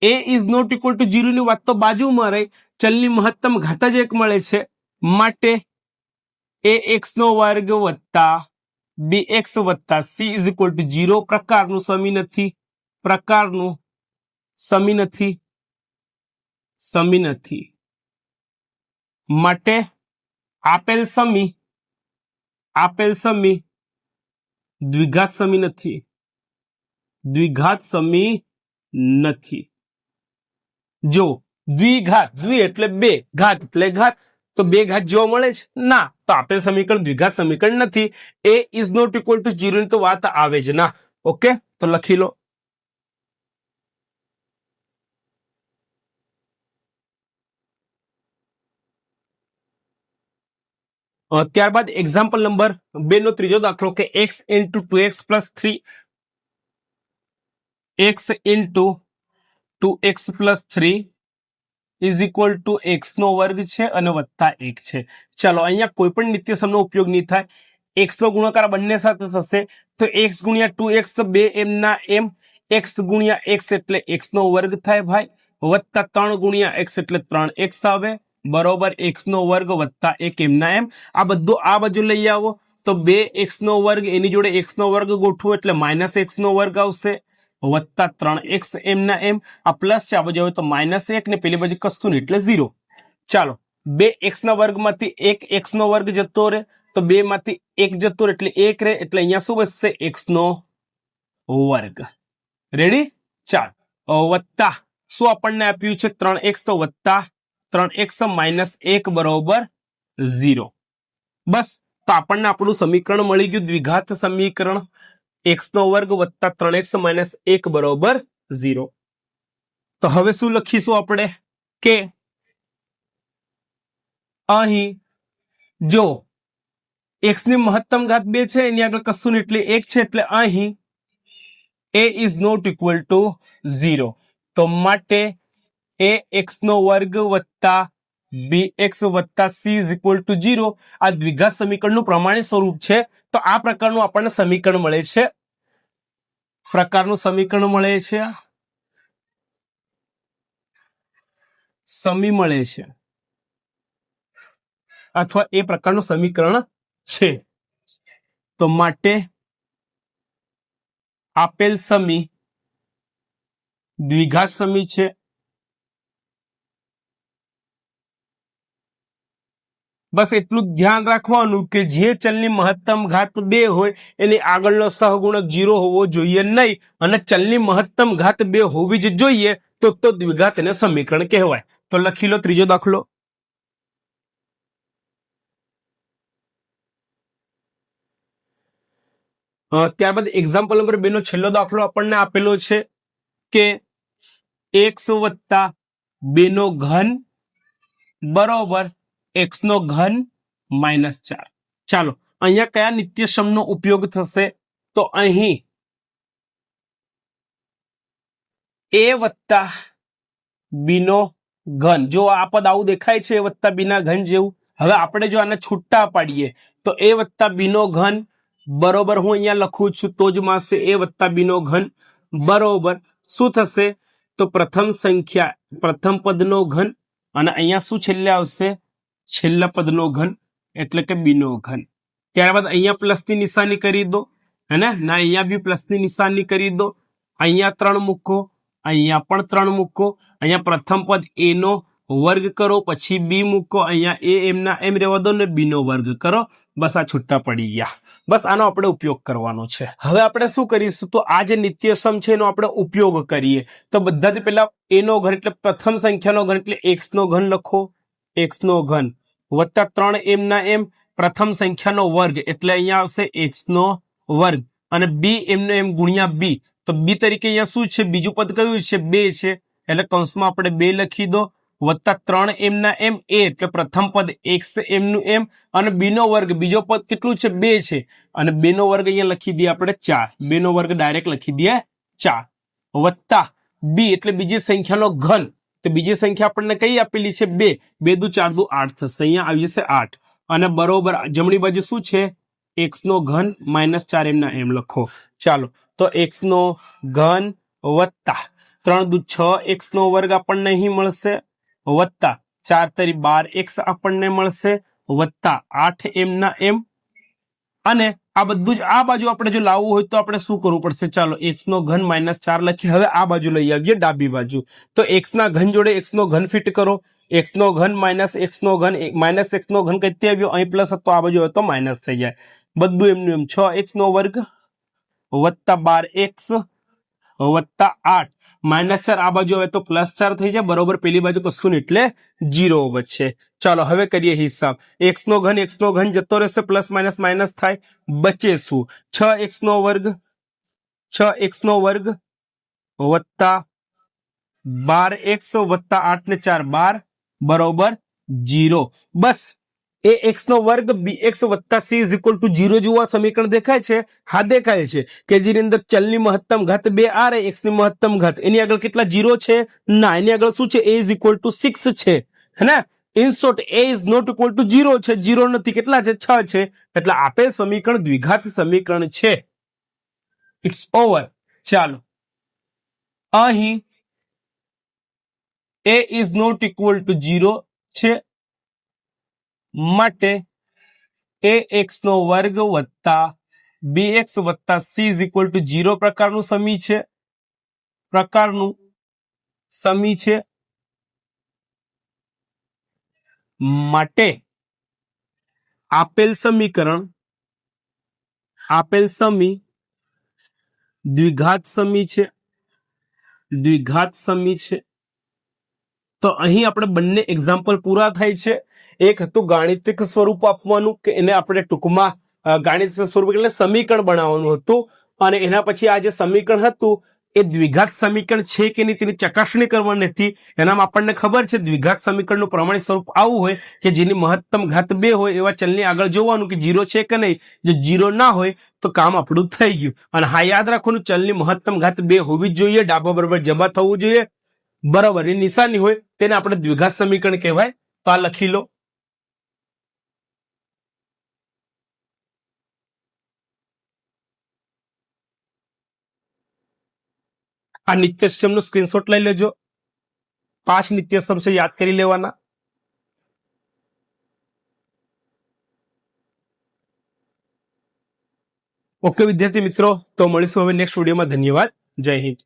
a is not equal to 0 ની વાત તો બાજુમાં રહી, ચલની મહત્તમ ઘાત જ એક મળે છે, માટે ax નો વર્ગ વત્તા bx વત્તા c ઇઝ ઇક્વલ ટુ 0 પ્રકારનું સમી નથી. માટે આપેલ સમી દ્વિઘાત સમી નથી. જો દ્વિઘાત, દ્વિ એટલે 2, ઘાત એટલે ઘાત, તો 2 ઘાત જોવા મળે છે ના, તો આપેલ સમીકરણ દ્વિઘાત સમીકરણ નથી. a is not equal to 0 ની તો વાત આવે જ ના. ઓકે, તો લખી લો. ત્યારબાદ એક્ઝામ્પલ નંબર 2 નો ત્રીજો દાખલો કે x into 2x plus 3 x into 2x plus 3 is equal two x નો વર્ગ છે અને વત્તા 1 છે. ચાલો, અહીંયા કોઈ પણ નિત્યસમનો ઉપયોગ નહીં થાય. x નો ગુણાકાર બંને સાથે થશે, તો x ગુણ્યા 2x 2 એમ ના એમ, x ગુણ્યા x એટલે x નો વર્ગ થાય ભાઈ, વત્તા 3 ગુણ્યા x એટલે 3x આવે, બરોબર x નો વર્ગ વત્તા 1 એમ ના એમ. આ બધું આ બાજુ લઈ આવો તો 2x નો વર્ગ એની જોડે x નો વર્ગ ગોઠવો એટલે માઇનસ x નો વર્ગ આવશે, વત્તા 3x એમ ના એમ. આ પ્લસ છે, આ બાજુ આવે તો માઇનસ 1 ને પેલી બાજુ કશું નહીં એટલે 0. ચાલો, 2x ના વર્ગમાંથી 1x નો વર્ગ જતો રહે, તો 2 માંથી 1 જતો રહે એટલે 1 રહે, એટલે અહીંયા શું બચશે? x નો વર્ગ. રેડી? ચાલો, વત્તા શું આપણને આપ્યું છે? 3x, તો વત્તા 3x માઇનસ 1 બરોબર 0. બસ, તો આપણને આપણું સમીકરણ મળી ગયું, દ્વિઘાત સમીકરણ. x નો વર્ગ વત્તા 3x માઇનસ 1 બરોબર 0. તો હવે શું લખીશું આપણે કે અહીં જો x ની મહત્તમ ઘાત 2 છે, એની આગળ કશું નહીં એટલે 1 છે, એટલે અહીં a is not equal to 0. તો માટે ax નો વર્ગ વત્તા bx વત્તા c ઇઝ ઇક્વલ ટુ 0. આ દ્વિઘાત સમીકરણનું પ્રમાણિત સ્વરૂપ છે. તો આ પ્રકારનું આપણને સમીકરણ મળે છે, સમી મળે છે, અથવા એ પ્રકારનું સમીકરણ છે. તો માટે આપેલ સમી દ્વિઘાત સમી છે. બસ એટલું ધ્યાન રાખવાનું કે જે ચલની મહત્તમ ઘાત 2 હોય એની આગળનો સહગુણક 0 હોવો જોઈએ નહીં, અને ચલની મહત્તમ ઘાત 2 હોવી જ જોઈએ, તો દ્વિઘાત એને સમીકરણ કહેવાય. તો લખી લો ત્રીજો દાખલો. ત્યારબાદ એક્ઝામ્પલ નંબર 2 નો છેલ્લો દાખલો આપણને આપેલો છે કે x વત્તા 2 નો ઘન બરોબર x નો ઘન માઇનસ 4. ચાલો, અહીંયા કયા નિત્યસમનો ઉપયોગ થશે? તો અહીં એ વત્તા બી નો ઘન. જો આ પદ આવું દેખાય છે, એ વત્તા બી ના ઘન જેવું. હવે આપણે જો આને છૂટા પાડીએ તો એ વત્તા બી નો ઘન બરોબર, હું અહીંયા લખું છું તો જ માસે એ વત્તા બી નો ઘન બરોબર શું થશે? તો પ્રથમ સંખ્યા પ્રથમ પદનો ઘન અને અહીંયા શું છેલ્લે આવશે? છેલ્લા પદનો ઘન એટલે કે બી નો ઘન. ત્યારબાદ અહીંયા પ્લસની નિશાની કરી દો, હે ને? ના, અહીંયા બી પ્લસની નિશાની કરી દો. અહીંયા 3 મૂકો, અહીંયા પણ 3 મૂકો. અહીંયા પ્રથમ પદ એ નો વર્ગ કરો, પછી બી મૂકો, અહીંયા એ એમના એમ રહેવા દો ને બી નો વર્ગ કરો. બસ આ છૂટા પડી ગયા. બસ આનો આપણે ઉપયોગ કરવાનો છે. હવે આપણે શું કરીશું? તો આ જે નિત્યસમ છે એનો આપણે ઉપયોગ કરીએ. તો બધાથી પહેલા એ નો ઘન એટલે પ્રથમ સંખ્યાનો ઘન એટલે એક્સ નો ઘન લખો, એક્સ નો ઘન વત્તા 3 એમ ના એમ પ્રથમ સંખ્યાનો વર્ગ એટલે અહીંયા આવશે એક્સ નો વર્ગ અને બી એમનો એમ ગુણ્યા બી. તો બી તરીકે અહીંયા શું છે? બીજું પદ કયું છે? 2 છે એટલે કૌંસમાં આપણે 2 લખી દો વત્તા 3 એમ ના એમ એ એટલે પ્રથમ પદ એક્સ એમનું એમ અને બી નો વર્ગ બીજો પદ કેટલું છે? 2 છે અને 2 નો વર્ગ અહીંયા લખી દઈએ આપણે 4. 2 નો વર્ગ ડાયરેક્ટ લખી દઈએ 4 વત્તા બી એટલે બીજી સંખ્યાનો ઘન. તો બીજી સંખ્યા આપણને કઈ આપેલી છે? 2. 2 દુ 4 દુ 8 થશે. અહીંયા આવી જશે 8 અને બરોબર જમણી બાજુ શું છે? એક્સ નો ઘન -4 એમના એમ લખો. ચાલો, તો એક્સ નો ઘન વત્તા 3 દુ 6 એક્સ નો વર્ગ આપણને અહીં મળશે વત્તા 4 તરી 12 એક્સ આપણને મળશે વત્તા 8 એમના એમ અને આ બધું જ આ બાજુ આપણે જો લાવવું હોય તો આપણે શું કરવું પડશે? ચાલો, એક્સ નો ઘન -4 લખી. હવે આ બાજુ લઈ આવીએ ડાબી બાજુ. તો એક્સ ના ઘન જોડે એક્સ નો ઘન ફિટ કરો. એક્સ નો ઘન માઇનસ એક્સ નો ઘન એક્સ નો ઘન કઈ આવ્યો? અહીં પ્લસ હતો, આ બાજુ તો માઇનસ થઈ જાય. બધું એમનું એમ 6 એક્સ નો વર્ગ વત્તા 12 એક્સ વત્તા 8 -4 આ બાજુ હવે તો +4 થઈ જાય બરોબર. પેલી બાજુ કશું ને એટલે 0 વચ્ચે. ચાલો હવે કરીએ હિસાબ. એક્સ નો ઘન જતો રહેશે, પ્લસ માઇનસ માઇનસ થાય, બચે શું? 6 એક્સ નો વર્ગ વત્તા 12 એક્સ વત્તા 8 ને 4 12 બરોબર 0. બસ એ એક્સ નો વર્ગ બી એક્સ વત્તા સી ઇઝ ઇક્વલ ટુ 0 જેવું આ સમીકરણ દેખાય છે? હા, દેખાય છે કે જેની અંદર ચલની મહત્તમ ઘાત 2 આ રે, એક્સ ની મહત્તમ ઘાત એની આગળ કેટલા 0 છે? ના, એની આગળ શું છે? એ ઇઝ ઇક્વલ ટુ 6 છે, હે ને? In short a is not equal to 0 છે. 0 નથી, કેટલા છે? 6 છે. એટલે આપેલ સમીકરણ દ્વિઘાત સમીકરણ છે. It's over. ચાલો, અહીં a is not equal to 0 છે માટે એ એક્સ નો વર્ગ વત્તા બી એક્સ વત્તા સી ઇઝ ઇક્વલ ટુ 0 પ્રકારનું સમી છે. માટે આપેલ સમી દ્વિઘાત સમી છે. તો અહીં આપણે બંને એક્ઝામ્પલ પૂરા થાય છે. એક હતું ગાણિતિક સ્વરૂપ આપવાનું કે એને આપણે ટૂંકમાં ગાણિતિક સ્વરૂપ એટલે સમીકરણ બનાવવાનું હતું અને એના પછી આ જે સમીકરણ હતું એ દ્વિઘાત સમીકરણ છે કે નહીં તેની ચકાસણી કરવાની હતી. એનામાં આપણને ખબર છે દ્વિઘાત સમીકરણનું પ્રમાણિત સ્વરૂપ આવું હોય કે જેની મહત્તમ ઘાત 2 હોય એવા ચલની આગળ જોવાનું કે 0 છે કે નહીં. જો 0 ના હોય તો કામ આપણું થઈ ગયું. અને હા, યાદ રાખવાનું ચલની મહત્તમ ઘાત 2 હોવી જ જોઈએ, ડાબા બરાબર જબા થવું જોઈએ બરાબર. એ નિશાની હોય તેને આપણે દ્વિઘાત સમીકરણ કહેવાય. તો આ લખી લો. આ નિત્યસમનો સ્ક્રીનશોટ લઈ લેજો. 5 નિત્યસમ છે, યાદ કરી લેવાના. ઓકે વિદ્યાર્થી મિત્રો, તો મળીશું હવે નેક્સ્ટ વિડીયોમાં. ધન્યવાદ. જય હિન્દ.